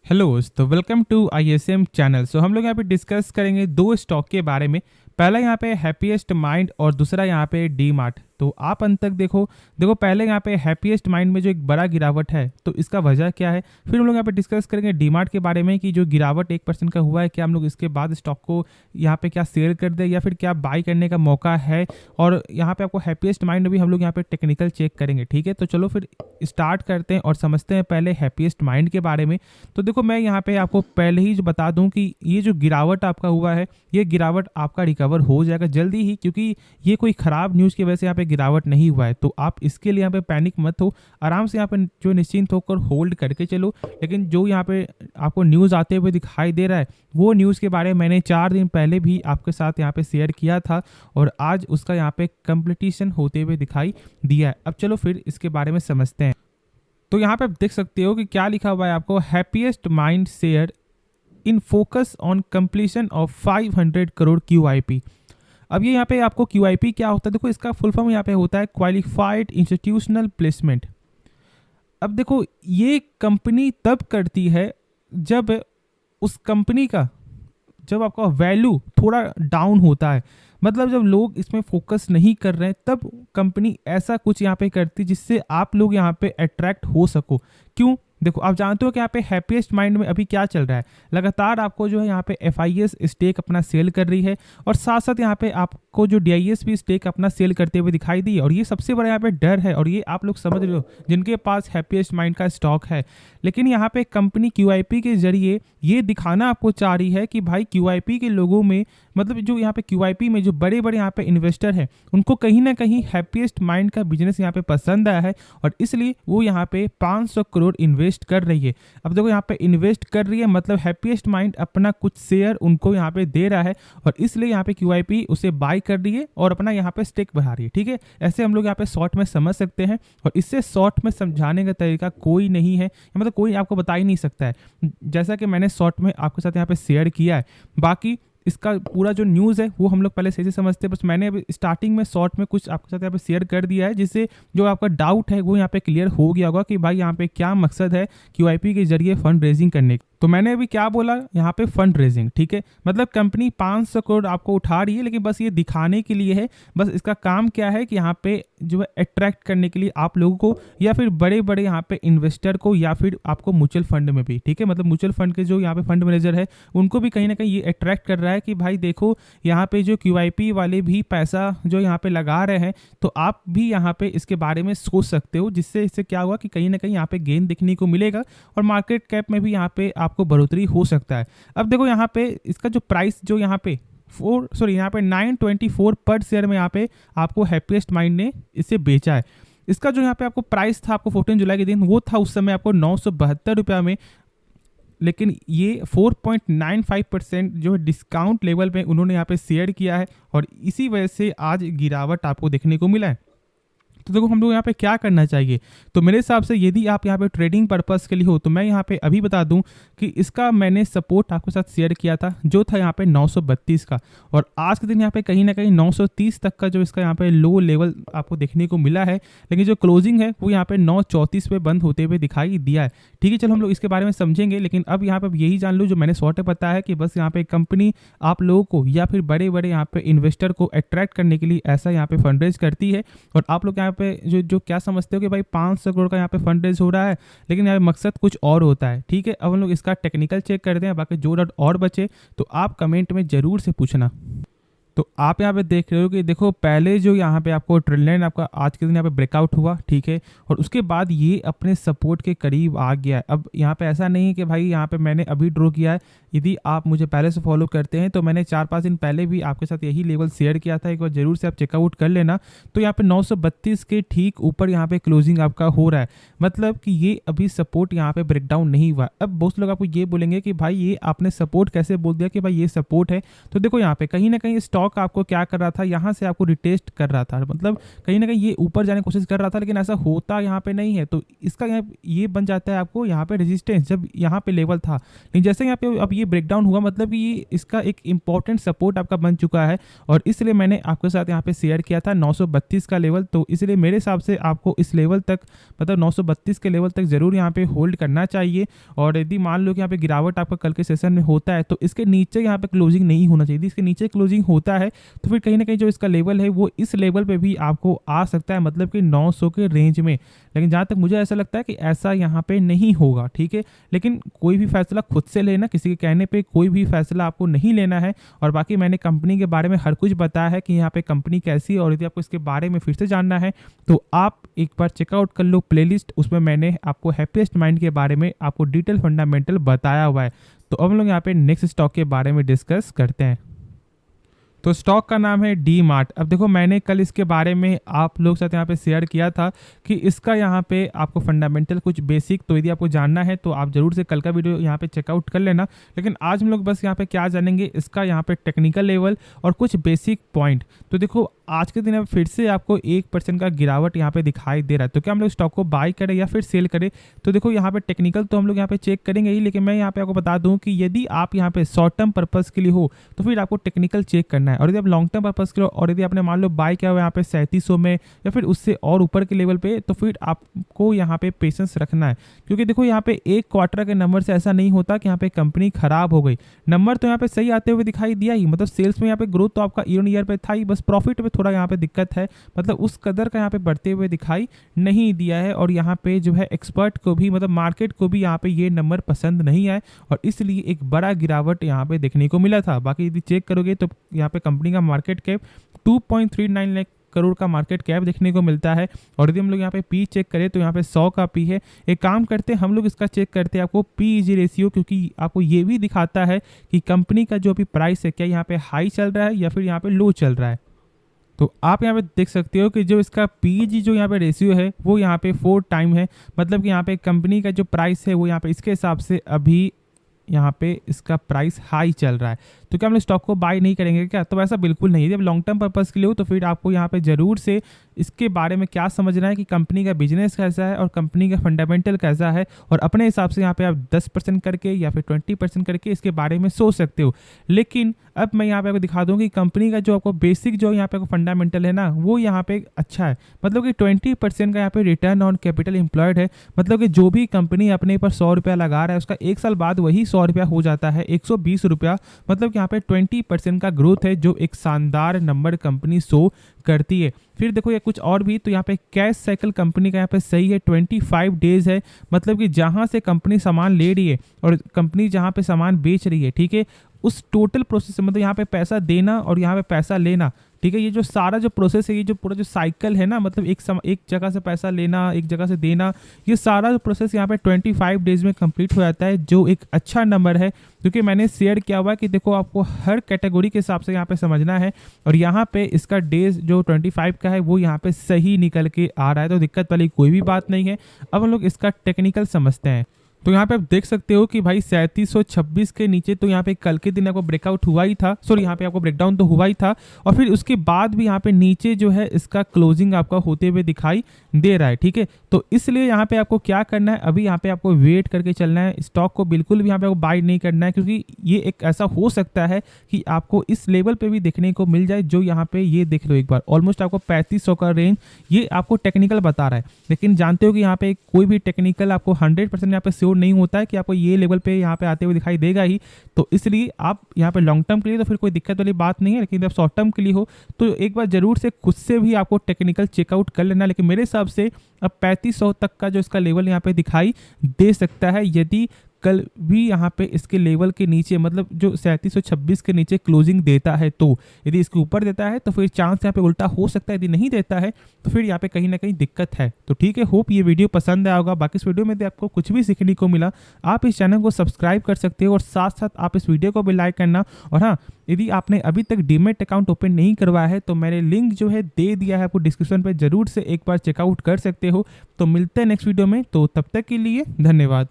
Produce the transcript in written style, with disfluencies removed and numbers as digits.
Hello तो welcome to ISM channel. हम लोग यहाँ पे डिस्कस करेंगे दो स्टॉक के बारे में। पहला यहाँ पे हैप्पीएस्ट माइंड और दूसरा यहाँ पे डी मार्ट। तो आप अंत तक देखो। पहले यहाँ पे हैप्पीएस्ट माइंड में जो एक बड़ा गिरावट है तो इसका वजह क्या है, फिर हम लोग यहाँ पे डिस्कस करेंगे डी मार्ट के बारे में कि जो गिरावट 1% का हुआ है, क्या हम लोग इसके बाद स्टॉक को यहाँ पे क्या सेल कर दे या फिर क्या बाई करने का मौका है। और यहाँ पे आपको हैप्पीएस्ट माइंड में भी हम लोग यहाँ पे टेक्निकल चेक करेंगे। ठीक है, तो चलो फिर स्टार्ट करते हैं और समझते हैं पहले हैप्पीएस्ट माइंड के बारे में। तो देखो, मैं यहाँ पे आपको पहले ही जो बता दूं कि ये जो गिरावट आपका हुआ है, ये गिरावट आपका रिकवर हो जाएगा जल्दी ही, क्योंकि ये कोई खराब न्यूज़ की वजह से यहाँ पे गिरावट नहीं हुआ है। तो आप इसके लिए यहाँ पे पैनिक मत हो, आराम से यहाँ पे जो निश्चिंत होकर होल्ड करके चलो। लेकिन जो यहाँ पे आपको न्यूज़ आते हुए दिखाई दे रहा है, वो न्यूज़ के बारे में मैंने 4 दिन पहले भी आपके साथ यहाँ पे शेयर किया था और आज उसका यहाँ पे कंप्लीटेशन होते हुए दिखाई दिया है। अब चलो फिर इसके बारे में समझते हैं। तो यहाँ पे आप देख सकते हो कि क्या लिखा हुआ है आपको, happiest mind share in focus on completion of 500 crore QIP। अब ये यहाँ पे आपको QIP क्या होता है, देखो इसका फुल फॉर्म यहाँ पे होता है क्वालिफाइड इंस्टीट्यूशनल प्लेसमेंट। अब देखो, ये कंपनी तब करती है जब उस कंपनी का जब आपका वैल्यू थोड़ा डाउन होता है, मतलब जब लोग इसमें फोकस नहीं कर रहे हैं, तब कंपनी ऐसा कुछ यहाँ पे करती जिससे आप लोग यहाँ पे अट्रैक्ट हो सको। क्यों? देखो, आप जानते हो कि यहाँ पे हैप्पीएस्ट माइंड में अभी क्या चल रहा है। लगातार आपको जो है यहाँ पे FIS स्टेक अपना सेल कर रही है और साथ साथ यहाँ पे आपको जो DIS भी स्टेक अपना सेल करते हुए दिखाई दी। और ये सबसे बड़ा यहाँ पे डर है, और ये आप लोग समझ रहे हो जिनके पास हैप्पीएस्ट माइंड का स्टॉक है। लेकिन यहाँ पे कंपनी QIP के जरिए ये दिखाना आपको चाह रही है कि भाई QIP के लोगों में, मतलब जो यहाँ पे QIP में जो बड़े बड़े यहाँ पे इन्वेस्टर हैं, उनको कहीं ना कहीं हैप्पीएस्ट माइंड का बिजनेस यहाँ पे पसंद आया है और इसलिए वो यहाँ पे 500 करोड़ इन्वेस्ट कर रही है। अब देखो, यहाँ पे इन्वेस्ट कर रही है मतलब हैप्पीएस्ट माइंड अपना कुछ शेयर उनको यहाँ पे दे रहा है और इसलिए यहाँ पे QIP उसे बाय कर रही है और अपना यहाँ पे स्टेक बढ़ा रही है। ठीक है, ऐसे हम लोग यहाँ पे शॉर्ट में समझ सकते हैं और इससे शॉर्ट में समझाने का तरीका कोई नहीं है, मतलब कोई आपको बता ही नहीं सकता है, जैसा कि मैंने शॉर्ट में आपके साथ यहाँ पे शेयर किया है। बाकी इसका पूरा जो न्यूज़ है वो हम लोग पहले से समझते हैं, बस मैंने अभी स्टार्टिंग में शॉर्ट में कुछ आपके साथ यहाँ पे शेयर कर दिया है, जिससे जो आपका डाउट है वो यहाँ पे क्लियर हो गया होगा कि भाई यहाँ पे क्या मकसद है QIP के जरिए फंड रेजिंग करने का। तो मैंने अभी क्या बोला, यहाँ पे फंड रेजिंग। ठीक है, मतलब कंपनी 500 करोड़ आपको उठा रही है, लेकिन बस ये दिखाने के लिए है। बस इसका काम क्या है कि यहाँ पे जो है अट्रैक्ट करने के लिए आप लोगों को या फिर बड़े बड़े यहाँ पे इन्वेस्टर को या फिर आपको म्यूचुअल फंड में भी, ठीक है, मतलब म्यूचुअल फंड के जो यहाँ पे फंड मैनेजर है उनको भी कहीं ना कहीं ये अट्रैक्ट कर रहा है कि भाई देखो, यहाँ पे जो QIP वाले भी पैसा जो यहाँ पे लगा रहे हैं, तो आप भी यहाँ पे इसके बारे में सोच सकते हो, जिससे इससे क्या हुआ कि कहीं ना कहीं यहाँ पे गेन दिखने को मिलेगा और मार्केट कैप में भी यहाँ पे आपको बढ़ोतरी हो सकता है। अब देखो, यहाँ पे इसका जो प्राइस जो यहाँ पे यहाँ पे 924 पर शेयर में यहाँ पे आपको हैप्पीएस्ट माइंड ने इसे बेचा है। इसका जो यहाँ पे आपको प्राइस था आपको 14 जुलाई के दिन, वो था उस समय आपको 972 रुपया में, लेकिन ये 4.95% जो है डिस्काउंट लेवल पे उन्होंने यहाँ पे शेयर किया है और इसी वजह से आज गिरावट आपको देखने को मिला है। तो देखो, हम लोग यहाँ पे क्या करना चाहिए, तो मेरे हिसाब से यदि आप यहाँ पे ट्रेडिंग पर्पस के लिए हो तो मैं यहाँ पे अभी बता दूं कि इसका मैंने सपोर्ट आपके साथ शेयर किया था जो था यहाँ पे 932 का, और आज के दिन यहाँ पे कहीं ना कहीं 930 तक का जो इसका यहाँ पे लो लेवल आपको देखने को मिला है, लेकिन जो क्लोजिंग है वो यहाँ पे 934 पे बंद होते हुए दिखाई दिया है। ठीक है, चलो हम लोग इसके बारे में समझेंगे, लेकिन अब यहाँ पे यही जान लो जो मैंने शॉर्ट में बताया है कि बस यहाँ पे कंपनी आप लोगों को या फिर बड़े बड़े यहाँ पे इन्वेस्टर को अट्रैक्ट करने के लिए ऐसा यहाँ पे फंड रेज करती है। और आप लोग यहाँ पे जो क्या समझते हो कि भाई 500 करोड़ का यहाँ पे फंड रेज हो रहा है, लेकिन यहाँ पे मकसद कुछ और होता है। ठीक है, अब हम लोग इसका टेक्निकल चेक करते हैं, बाकी जो डाउट और बचे तो आप कमेंट में जरूर से पूछना। तो आप यहाँ पे देख रहे हो कि देखो, पहले जो यहाँ पे आपको ट्रेंड लाइन आपका आज के दिन यहाँ पे ब्रेकआउट हुआ, ठीक है, और उसके बाद ये अपने सपोर्ट के करीब आ गया है। अब यहाँ पे ऐसा नहीं है कि भाई यहाँ पे मैंने अभी ड्रॉ किया है, यदि आप मुझे पहले से फॉलो करते हैं तो मैंने 4-5 दिन पहले भी आपके साथ यही लेवल शेयर किया था, एक बार जरूर से आप चेकआउट कर लेना। तो यहाँ पे 932 के ठीक ऊपर यहाँ पे क्लोजिंग आपका हो रहा है, मतलब कि ये अभी सपोर्ट यहाँ पे ब्रेकडाउन नहीं हुआ। अब बहुत लोग आपको ये बोलेंगे कि भाई ये आपने सपोर्ट कैसे बोल दिया कि भाई ये सपोर्ट है, तो देखो यहाँ पे कहीं ना कहीं स्टॉक स्टॉक आपको क्या कर रहा था, यहाँ से आपको रिटेस्ट कर रहा था, मतलब कहीं ना कहीं ये ऊपर जाने की कोशिश कर रहा था, लेकिन ऐसा होता यहाँ पे नहीं है। तो इसका ये बन जाता है आपको यहाँ पे रेजिस्टेंस, जब यहाँ पे लेवल था, लेकिन जैसे यहाँ पे अब ये ब्रेकडाउन हुआ, मतलब कि ये इसका एक इंपॉर्टेंट सपोर्ट आपका बन चुका है। और इसलिए मैंने आपके साथ यहाँ पे शेयर किया था 932 का लेवल। तो इसलिए मेरे हिसाब से आपको इस लेवल तक, मतलब 932 के लेवल तक जरूर यहाँ पे होल्ड करना चाहिए। और यदि मान लो कि यहाँ पे गिरावट आपका कल के सेशन में होता है तो इसके नीचे यहाँ पे क्लोजिंग नहीं होना चाहिए। इसके नीचे क्लोजिंग होता है तो फिर कहीं ना कहीं जो इसका लेवल है वो इस लेवल पे भी आपको आ सकता है, मतलब कि 900 के रेंज में। लेकिन जहाँ तक मुझे ऐसा लगता है कि ऐसा यहाँ पे नहीं होगा, ठीक है। लेकिन कोई भी फैसला खुद से लेना, किसी के कहने पे कोई भी फैसला आपको नहीं लेना है। और बाकी मैंने कंपनी के बारे में हर कुछ बताया है कि यहाँ पे कंपनी कैसी है, और यदि आपको इसके बारे में फिर से जानना है तो आप एक बार चेकआउट कर लो प्लेलिस्ट, उसमें मैंने आपको हैप्पीएस्ट माइंड के बारे में आपको डिटेल फंडामेंटल बताया हुआ है। तो अब हम लोग यहाँ पे नेक्स्ट स्टॉक के बारे में डिस्कस करते हैं। तो स्टॉक का नाम है डी मार्ट। अब देखो मैंने कल इसके बारे में आप लोग साथ यहाँ पे शेयर किया था कि इसका यहाँ पे आपको फंडामेंटल कुछ बेसिक, तो यदि आपको जानना है तो आप जरूर से कल का वीडियो यहाँ पे चेकआउट कर लेना। लेकिन आज हम लोग बस यहाँ पे क्या जानेंगे, इसका यहाँ पे टेक्निकल लेवल और कुछ बेसिक पॉइंट। तो देखो आज के दिन फिर से आपको 1% का गिरावट यहाँ पे दिखाई दे रहा है। तो क्या हम लोग स्टॉक को बाय करें या फिर सेल करें? तो देखो यहाँ पे टेक्निकल तो हम लोग यहाँ पे चेक करेंगे ही, लेकिन मैं यहाँ पे आपको बता दूं कि यदि आप यहाँ पे शॉर्ट टर्म पर्पस के लिए हो तो फिर आपको टेक्निकल चेक करना है। और यदि आप लॉन्ग टर्म पर्पस के लिए, और यदि आपने मान लो बाय किया हुआ यहाँ पे 3700 में या फिर उससे और ऊपर के लेवल पे, तो फिर आपको यहाँ पे पेशेंस रखना है। क्योंकि देखो यहाँ पे एक क्वार्टर के नंबर से ऐसा नहीं होता कि यहाँ पे कंपनी खराब हो गई। नंबर तो यहाँ पे सही आते हुए दिखाई दिया ही, मतलब सेल्स में यहाँ पे ग्रोथ तो आपका ईयर ऑन ईयर पे था ही, बस प्रॉफिट में थोड़ा यहाँ पे दिक्कत है, मतलब उस कदर का यहाँ पे बढ़ते हुए दिखाई नहीं दिया है। और यहाँ पे जो है एक्सपर्ट को भी, मतलब मार्केट को भी यहाँ पे ये नंबर पसंद नहीं आए, और इसलिए एक बड़ा गिरावट यहाँ पे देखने को मिला था। बाकी यदि चेक करोगे तो यहाँ पे कंपनी का मार्केट कैप 2.39 लाख करोड़ का मार्केट कैप देखने को मिलता है। और यदि हम लोग यहाँ पे पी चेक करें तो यहाँ पे 100 का पी है। एक काम करते हैं हम लोग इसका चेक करते हैं आपको पी/ई रेशियो, क्योंकि आपको ये भी दिखाता है कि कंपनी का जो अभी प्राइस है क्या यहाँ पे हाई चल रहा है या फिर यहाँ पे लो चल रहा है। तो आप यहाँ पे देख सकते हो कि जो इसका पीजी जो यहाँ पे रेशियो है वो यहाँ पे 4 टाइम है, मतलब कि यहाँ पे कंपनी का जो प्राइस है वो यहाँ पे इसके हिसाब से अभी यहाँ पे इसका प्राइस हाई चल रहा है। तो क्या हम लोग स्टॉक को बाय नहीं करेंगे क्या? तो ऐसा बिल्कुल नहीं है। जब लॉन्ग टर्म पर्पस के लिए हो तो फिर आपको यहाँ पे जरूर से इसके बारे में क्या समझना है कि कंपनी का बिजनेस कैसा है और कंपनी का फंडामेंटल कैसा है, और अपने हिसाब से यहाँ पे आप 10% करके या फिर 20% करके इसके बारे में सोच सकते हो। लेकिन अब मैं यहाँ पे आपको दिखा दूँ कि कंपनी का जो आपको बेसिक जो यहाँ पे फंडामेंटल है ना, वो यहाँ पे अच्छा है, मतलब कि 20% का यहाँ पे रिटर्न ऑन कैपिटल एम्प्लॉयड है। मतलब कि जो भी कंपनी अपने पर 100 रुपया लगा रहा है उसका 1 साल बाद वही 100 रुपया हो जाता है 120 रुपया, मतलब कि यहाँ पे 20% का ग्रोथ है, जो एक शानदार नंबर कंपनी शो करती है। फिर देखो ये कुछ और भी, तो यहाँ पे कैश साइकिल कंपनी का यहाँ पे सही है, 25 डेज है, मतलब कि जहाँ से कंपनी सामान ले रही है और कंपनी जहाँ पे सामान बेच रही है, ठीक है, उस टोटल प्रोसेस, मतलब यहाँ पे पैसा देना और यहाँ पे पैसा लेना, ठीक है, ये जो सारा जो प्रोसेस है, ये जो पूरा जो साइकिल है ना, मतलब एक जगह से पैसा लेना, एक जगह से देना, ये सारा जो प्रोसेस यहाँ पे 25 डेज में कंप्लीट हो जाता है, जो एक अच्छा नंबर है। क्योंकि मैंने शेयर किया हुआ कि देखो आपको हर कैटेगरी के हिसाब से यहाँ पे समझना है, और यहाँ पे इसका डेज जो 25 का है वो यहाँ पे सही निकल के आ रहा है, तो दिक्कत वाली कोई भी बात नहीं है। अब हम लोग इसका टेक्निकल समझते हैं। तो यहाँ पे आप देख सकते हो कि भाई 3726 के नीचे तो यहाँ पे कल के दिन आपको ब्रेकआउट हुआ ही था, सॉरी यहाँ पे आपको ब्रेकडाउन तो हुआ ही था, और फिर उसके बाद भी यहाँ पे नीचे जो है इसका क्लोजिंग आपका होते हुए दिखाई दे रहा है, ठीक है। तो इसलिए यहाँ पे आपको क्या करना है, अभी यहाँ पे आपको वेट करके चलना है, स्टॉक को बिल्कुल भी यहाँ पे आपको बाय नहीं करना है, क्योंकि ये एक ऐसा हो सकता है कि आपको इस लेवल पे भी देखने को मिल जाए, जो यहाँ पे ये देख लो एक बार ऑलमोस्ट आपको 3500 का रेंज ये आपको टेक्निकल बता रहा है। लेकिन जानते हो कि यहाँ पे कोई भी टेक्निकल आपको 100% यहाँ पे श्योर नहीं होता है कि आपको ये लेवल पे यहाँ पे आते हुए दिखाई देगा ही। तो इसलिए आप यहाँ पे लॉन्ग टर्म के लिए तो फिर कोई दिक्कत वाली बात नहीं है, लेकिन जब शॉर्ट टर्म के लिए हो तो एक बार जरूर से खुद से भी आपको टेक्निकल चेकआउट कर लेना। लेकिन मेरे हिसाब से अब 3500 तक का जो इसका लेवल यहाँ पे दिखाई दे सकता है, यदि कल भी यहाँ पे इसके लेवल के नीचे, मतलब जो 3726 के नीचे क्लोजिंग देता है, तो यदि इसके ऊपर देता है तो फिर चांस यहाँ पे उल्टा हो सकता है, यदि नहीं देता है तो फिर यहाँ पे कहीं ना कहीं दिक्कत है। तो ठीक है, होप ये वीडियो पसंद आया होगा। बाकी इस वीडियो में आपको कुछ भी सीखने को मिला, आप इस चैनल को सब्सक्राइब कर सकते हो और साथ साथ आप इस वीडियो को भी लाइक करना। और हाँ, यदि आपने अभी तक डीमैट अकाउंट ओपन नहीं करवाया है तो मैंने लिंक जो है दे दिया है आपको डिस्क्रिप्शन पे, जरूर से एक बार चेकआउट कर सकते हो। तो मिलते हैं नेक्स्ट वीडियो में, तो तब तक के लिए धन्यवाद।